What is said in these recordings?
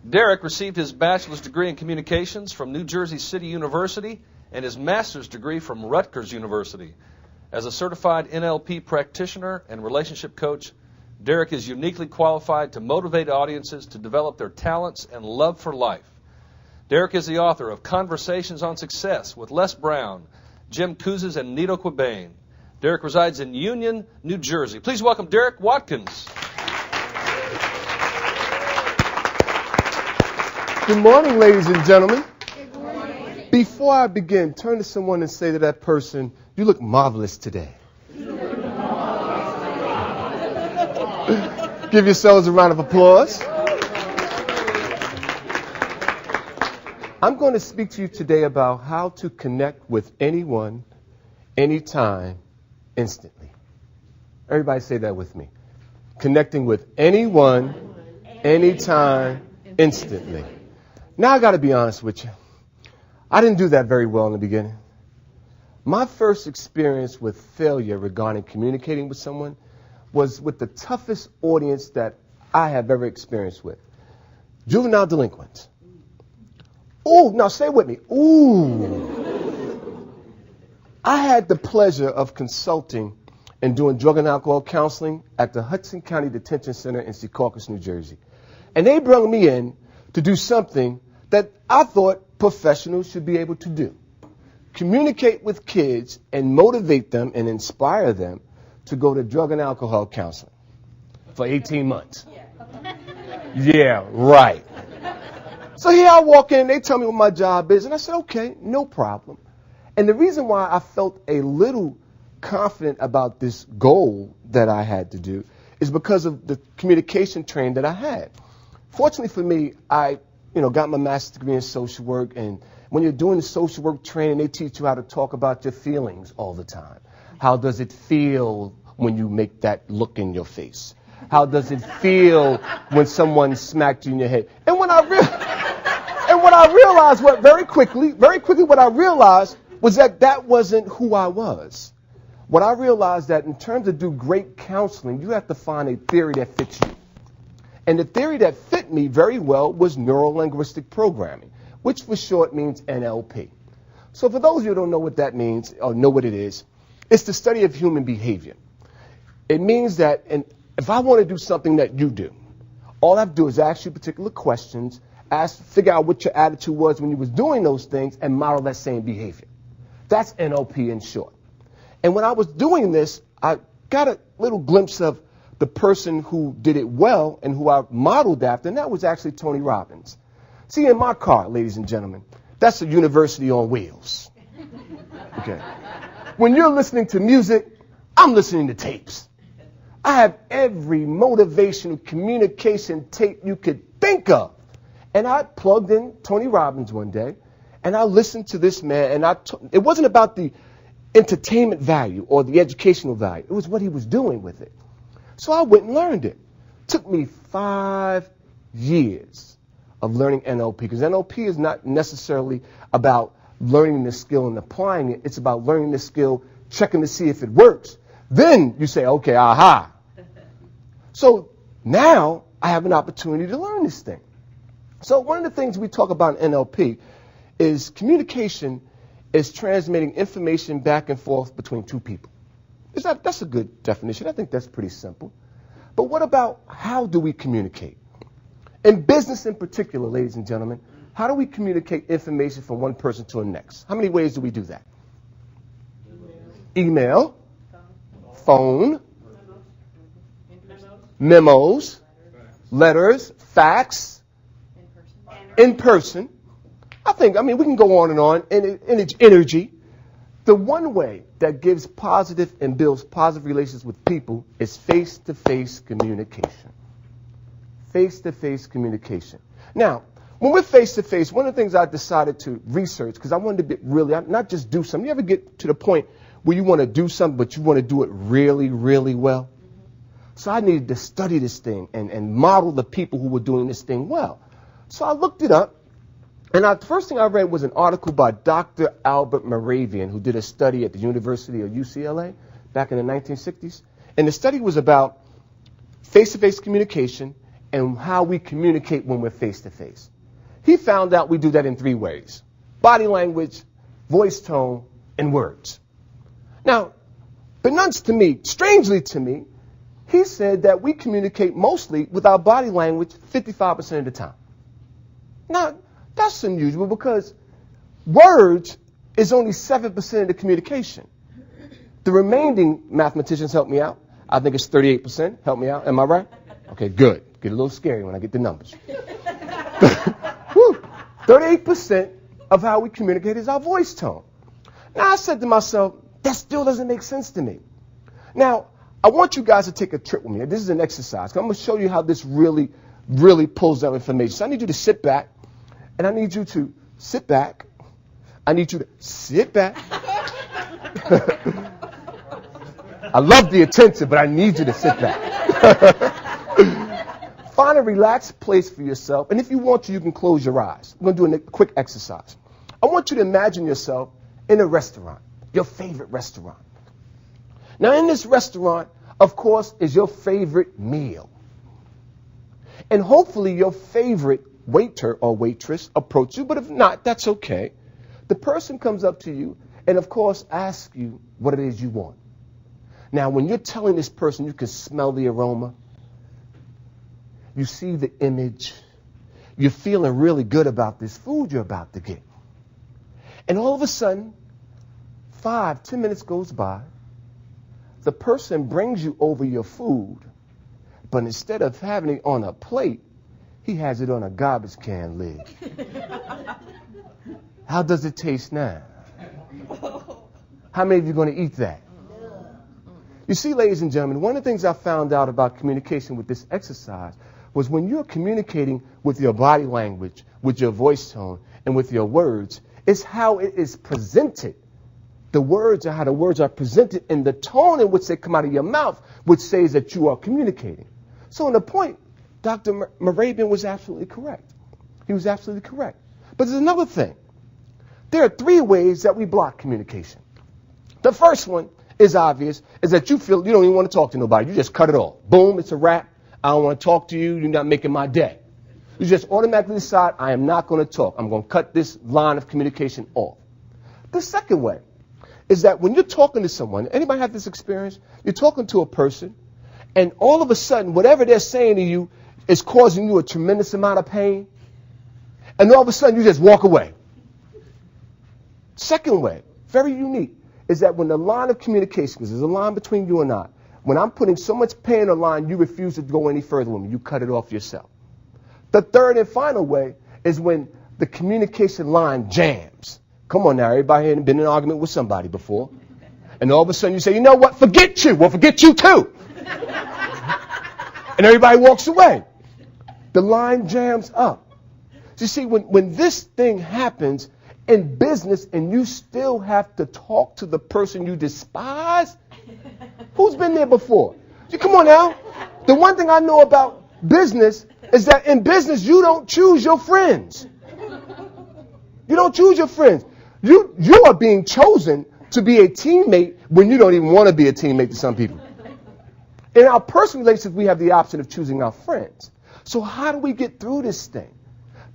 Derrick received his bachelor's degree in communications from New Jersey City University and his master's degree from Rutgers University. As a certified NLP practitioner and relationship coach, Derrick is uniquely qualified to motivate audiences to develop their talents and love for life. Derrick is the author of Conversations on Success with Les Brown, Jim Kouzes, and Nito Quabain. Derrick resides in Union, New Jersey. Please welcome Derrick Watkins. Good morning, ladies and gentlemen. Good morning. Before I begin, turn to someone and say to that person, "You look marvelous today." Give yourselves a round of applause. I'm going to speak to you today about how to connect with anyone, anytime, instantly. Everybody say that with me. Connecting with anyone, anytime, instantly. Now I got to be honest with you. I didn't do that very well in the beginning. My first experience with failure regarding communicating with someone was with the toughest audience that I have ever experienced with. Juvenile delinquents. Ooh, now say it with me. Ooh. I had the pleasure of consulting and doing drug and alcohol counseling at the Hudson County Detention Center in Secaucus, New Jersey. And they brought me in to do something that I thought professionals should be able to do. Communicate with kids and motivate them and inspire them to go to drug and alcohol counseling for 18 months. Yeah, right. So here I walk in, they tell me what my job is, and I said, okay, no problem. And the reason why I felt a little confident about this goal that I had to do is because of the communication training that I had. Fortunately for me, I got my master's degree in social work, and when you're doing the social work training, they teach you how to talk about your feelings all the time. How does it feel when you make that look in your face? How does it feel when someone smacked you in your head? And what I realized very quickly what I realized was that wasn't who I was. What I realized that in terms of do great counseling, you have to find a theory that fits you. And the theory that fit me very well was neuro-linguistic programming, which for short means NLP. So for those of you who don't know what that means or know what it is, it's the study of human behavior. It means that if I want to do something that you do, all I have to do is ask you particular questions, figure out what your attitude was when you was doing those things, and model that same behavior. That's NLP in short. And when I was doing this, I got a little glimpse of the person who did it well and who I modeled after, and that was actually Tony Robbins. See, in my car, ladies and gentlemen, that's a university on wheels. Okay. When you're listening to music, I'm listening to tapes. I have every motivational communication tape you could think of. And I plugged in Tony Robbins one day, and I listened to this man, and it wasn't about the entertainment value or the educational value. It was what he was doing with it. So I went and learned it. Took me 5 years of learning NLP, because NLP is not necessarily about learning the skill and applying it. It's about learning the skill, checking to see if it works. Then you say, okay, aha. So now I have an opportunity to learn this thing. So one of the things we talk about in NLP is communication is transmitting information back and forth between two people. That's a good definition. I think that's pretty simple. But what about how do we communicate? In business in particular, ladies and gentlemen, how do we communicate information from one person to the next? How many ways do we do that? Email, phone, memos, letters, fax, in person. We can go on and on. And it's energy. The one way that gives positive and builds positive relations with people is face-to-face communication. Face-to-face communication. Now, when we're face-to-face, one of the things I decided to research, because I wanted to not just do something. You ever get to the point where you want to do something, but you want to do it really, really well? So I needed to study this thing and model the people who were doing this thing well. So I looked it up. And the first thing I read was an article by Dr. Albert Moravian, who did a study at the University of UCLA back in the 1960s. And the study was about face-to-face communication and how we communicate when we're face to face. He found out we do that in 3 ways: body language, voice tone, and words. Now, beknownst to me, strangely to me, he said that we communicate mostly with our body language 55% of the time. Now, that's unusual because words is only 7% of the communication. The remaining, mathematicians help me out, I think it's 38%. Help me out. Am I right? Okay, good. Get a little scary when I get the numbers. 38% of how we communicate is our voice tone. Now, I said to myself, that still doesn't make sense to me. Now, I want you guys to take a trip with me. This is an exercise. I'm going to show you how this really, really pulls out information. So I need you to sit back, and I need you to sit back. I need you to sit back. I love the attention, but I need you to sit back. Find a relaxed place for yourself, and if you want to, you can close your eyes. I'm going to do a quick exercise. I want you to imagine yourself in a restaurant, your favorite restaurant. Now, in this restaurant, of course, is your favorite meal. And hopefully your favorite waiter or waitress approach you, but if not, that's okay. The person comes up to you and, of course, asks you what it is you want. Now, when you're telling this person, you can smell the aroma. You see the image. You're feeling really good about this food you're about to get. And all of a sudden, 5-10 minutes goes by. The person brings you over your food, but instead of having it on a plate, he has it on a garbage can lid. How does it taste now? How many of you are going to eat that? You see, ladies and gentlemen, one of the things I found out about communication with this exercise was when you're communicating with your body language, with your voice tone, and with your words, it's how it is presented. The words are how the words are presented in the tone in which they come out of your mouth, which says that you are communicating. So in the point, Dr. Morabian was absolutely correct. He was absolutely correct. But there's another thing. There are 3 ways that we block communication. The first one is obvious, is that you feel you don't even want to talk to nobody. You just cut it off. Boom, it's a wrap. I don't want to talk to you. You're not making my day. You just automatically decide, I am not going to talk. I'm going to cut this line of communication off. The second way is that when you're talking to someone, anybody have this experience? You're talking to a person, and all of a sudden, whatever they're saying to you is causing you a tremendous amount of pain, and all of a sudden, you just walk away. Second way, very unique, is that when the line of communication, because there's a line between you and I, when I'm putting so much pain on the line, you refuse to go any further with me. You cut it off yourself. The third and final way is when the communication line jams. Come on now, everybody here has been in an argument with somebody before. And all of a sudden you say, you know what, forget you. Well, forget you too. And everybody walks away. The line jams up. You see, when this thing happens in business and you still have to talk to the person you despise, who's been there before? Come on now. The one thing I know about business is that in business you don't choose your friends. You don't choose your friends. You are being chosen to be a teammate when you don't even want to be a teammate to some people. In our personal relationships, we have the option of choosing our friends. So how do we get through this thing?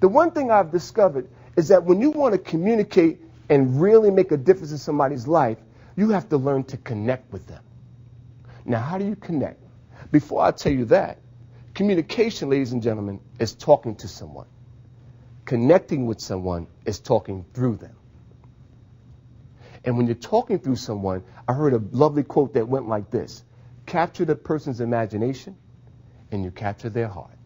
The one thing I've discovered is that when you want to communicate and really make a difference in somebody's life, you have to learn to connect with them. Now, how do you connect? Before I tell you that, communication, ladies and gentlemen, is talking to someone. Connecting with someone is talking through them. And when you're talking through someone, I heard a lovely quote that went like this: capture the person's imagination and you capture their heart.